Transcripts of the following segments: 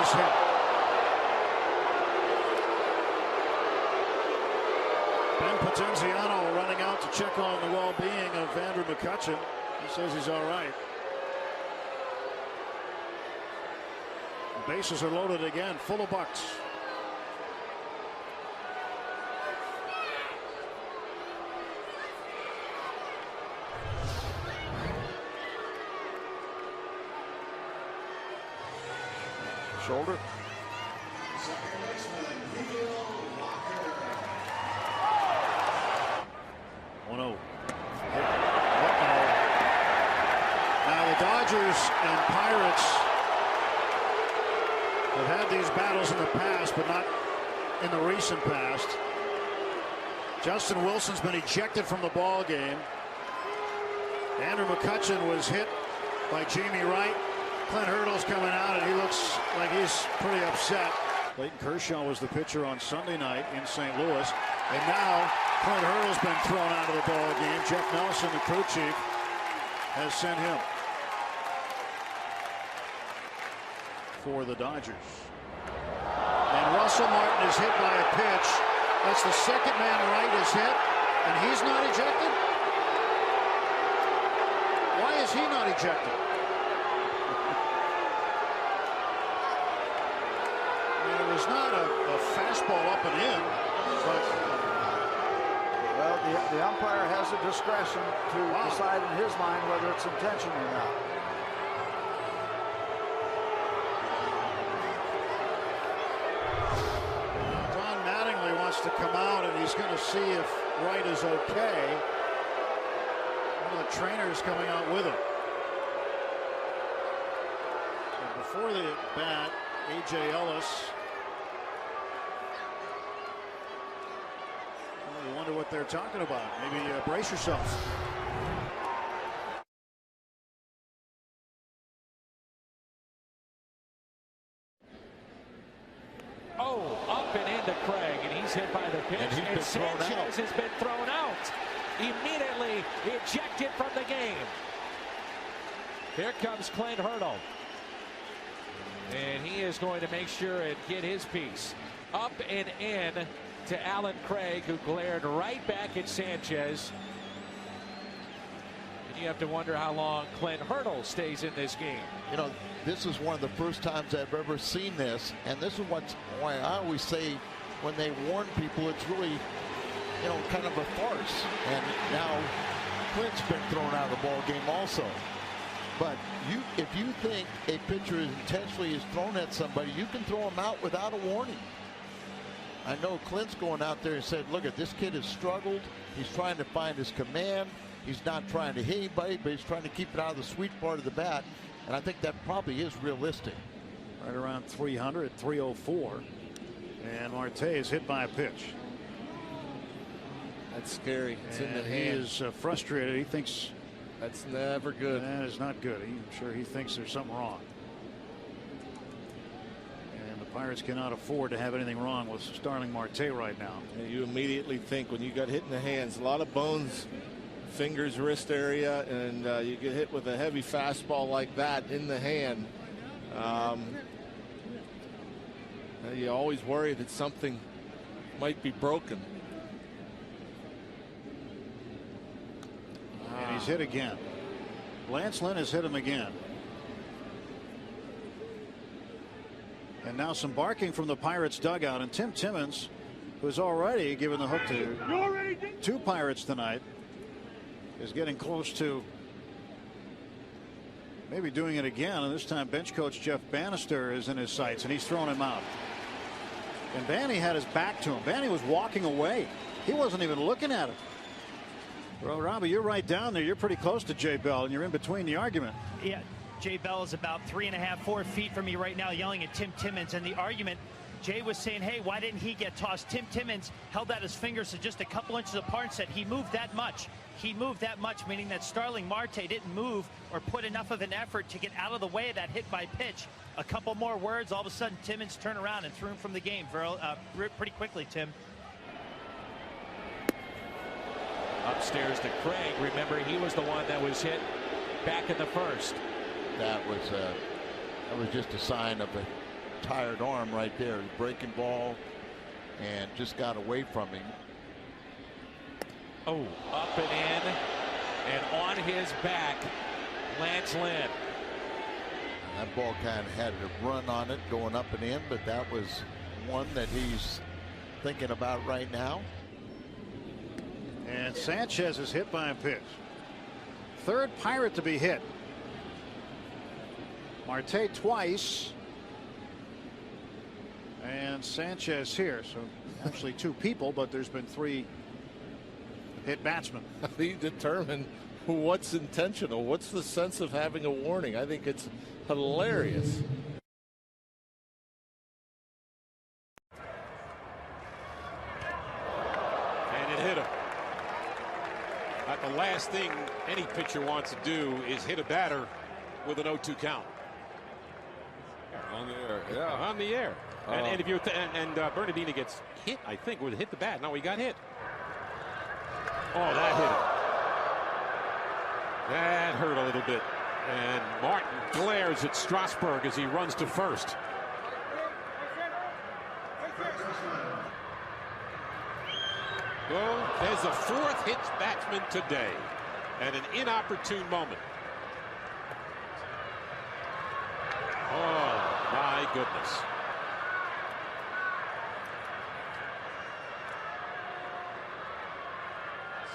base hit. Ben Potenziano running out to check on the well-being of Andrew McCutchen. He says he's all right. The bases are loaded again, full of Bucks. Shoulder. Now the Dodgers and Pirates have had these battles in the past, but not in the recent past. Justin Wilson's been ejected from the ball game. Andrew McCutchen was hit by Jamie Wright. Clint Hurdle's coming out, and he looks like he's pretty upset. Clayton Kershaw was the pitcher on Sunday night in St. Louis, and now Clint Hurdle's been thrown out of the ball game. Jeff Nelson, the crew chief, has sent him for the Dodgers. And Russell Martin is hit by a pitch. That's the second man Wright is hit, and he's not ejected. Why is he not ejected? It was not a fastball up and in, but well, the umpire has the discretion to decide in his mind whether it's intentional or not. Don Mattingly wants to come out, and he's going to see if Wright is okay. One of the trainers coming out with him. So before the bat, A.J. Ellis. Well, you wonder what they're talking about. Maybe brace yourself. Oh, up and into Craig, and he's hit by the pitch. And Sanchez has been thrown out. Immediately ejected from the game. Here comes Clint Hurdle. And he is going to make sure and get his piece. Up and in to Alan Craig, who glared right back at Sanchez. And you have to wonder how long Clint Hurdle stays in this game. You know, this is one of the first times I've ever seen this. And this is why I always say when they warn people, it's really, you know, kind of a farce. And now Clint's been thrown out of the ball game also. But if you think a pitcher intentionally is thrown at somebody, you can throw him out without a warning. I know Clint's going out there and said, look, this kid has struggled. He's trying to find his command. He's not trying to hit anybody, but he's trying to keep it out of the sweet part of the bat. And I think that probably is realistic. Right around 300, 304. And Marte is hit by a pitch. That's scary. It's in the he hand. is frustrated. He thinks that's never good. That is not good. I'm sure he thinks there's something wrong. And the Pirates cannot afford to have anything wrong with Starling Marte right now. And you immediately think when you got hit in the hands, a lot of bones, fingers, wrist area, and you get hit with a heavy fastball like that in the hand. You always worry that something might be broken. And he's hit again. Lance Lynn has hit him again. And now some barking from the Pirates dugout, and Tim Timmons, who's already given the hook to two Pirates tonight, is getting close to maybe doing it again. And this time bench coach Jeff Bannister is in his sights, and he's thrown him out. And Banny had his back to him. Banny was walking away. He wasn't even looking at him. Well, Robbie, you're right down there. You're pretty close to Jay Bell, and you're in between the argument. Yeah, Jay Bell is about 3.5, 4 feet from me right now, yelling at Tim Timmons. And the argument, Jay was saying, hey, why didn't he get tossed? Tim Timmons held out his fingers to just a couple inches apart and said he moved that much. He moved that much, meaning that Starling Marte didn't move or put enough of an effort to get out of the way of that hit by pitch. A couple more words, all of a sudden Timmons turned around and threw him from the game pretty quickly, Tim. Upstairs to Craig. Remember, he was the one that was hit back in the first. That was just a sign of a tired arm right there. Breaking ball, and just got away from him. Oh, up and in, and on his back, Lance Lynn. That ball kind of had a run on it going up and in, but that was one that he's thinking about right now. And Sanchez is hit by a pitch. Third Pirate to be hit. Marte twice. And Sanchez here. So actually 2 people, but there's been 3 hit batsmen. He determined what's intentional. What's the sense of having a warning? I think it's hilarious. And it hit him. The last thing any pitcher wants to do is hit a batter with an 0-2 count. On the air, yeah. On the air. And if you're Bernardini gets hit, I think, would hit the bat. No, he got hit. Oh, that hit him. That hurt a little bit. And Martin glares at Strasburg as he runs to first. Well, there's a 4th hit batsman today, and an inopportune moment. Oh, my goodness.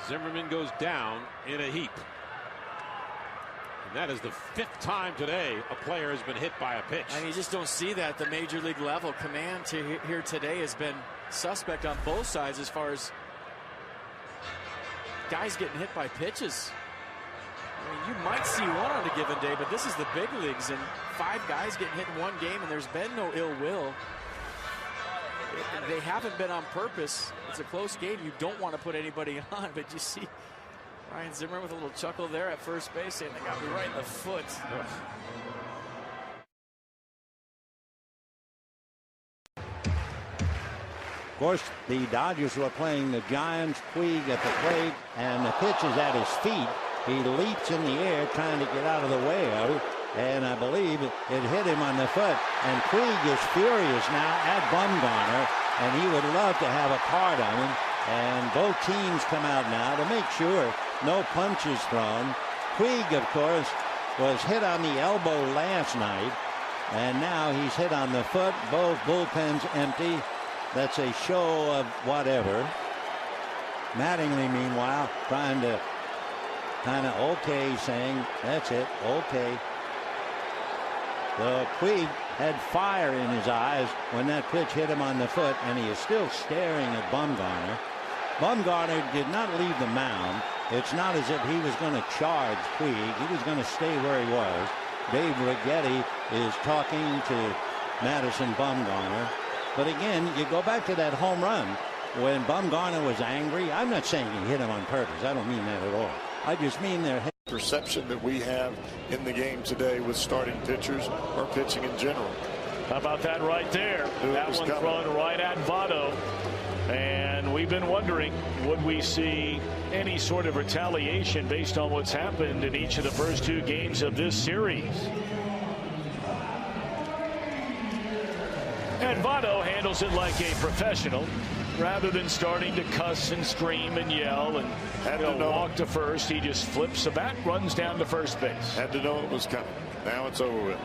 Zimmerman goes down in a heap. And that is the 5th time today a player has been hit by a pitch. And you just don't see that at the major league level. Command to here today has been suspect on both sides as far as guys getting hit by pitches. I mean, you might see one on a given day, but this is the big leagues, and 5 guys getting hit in one game, and there's been no ill will. They haven't been on purpose. It's a close game. You don't want to put anybody on, but you see Ryan Zimmerman with a little chuckle there at first base, saying they got me right in the foot. Of course, the Dodgers were playing the Giants. Puig at the plate, and the pitch is at his feet. He leaps in the air trying to get out of the way of it, and I believe it hit him on the foot. And Puig is furious now at Bumgarner, and he would love to have a card on him. And both teams come out now to make sure no punches thrown. Puig, of course, was hit on the elbow last night, and now he's hit on the foot. Both bullpens empty. That's a show of whatever. Mattingly, meanwhile, trying to kind of okay, saying, that's it, okay. So Puig had fire in his eyes when that pitch hit him on the foot, and he is still staring at Bumgarner. Bumgarner did not leave the mound. It's not as if he was going to charge Puig. He was going to stay where he was. Dave Righetti is talking to Madison Bumgarner. But again, you go back to that home run when Bumgarner was angry. I'm not saying he hit him on purpose. I don't mean that at all. I just mean their perception that we have in the game today with starting pitchers or pitching in general. How about that right there? That one thrown right at Votto. And we've been wondering, would we see any sort of retaliation based on what's happened in each of the first 2 games of this series? And Votto handles it like a professional, rather than starting to cuss and scream and yell and walk to first. He just flips the bat, runs down to first base. Had to know it was coming. Now it's over with.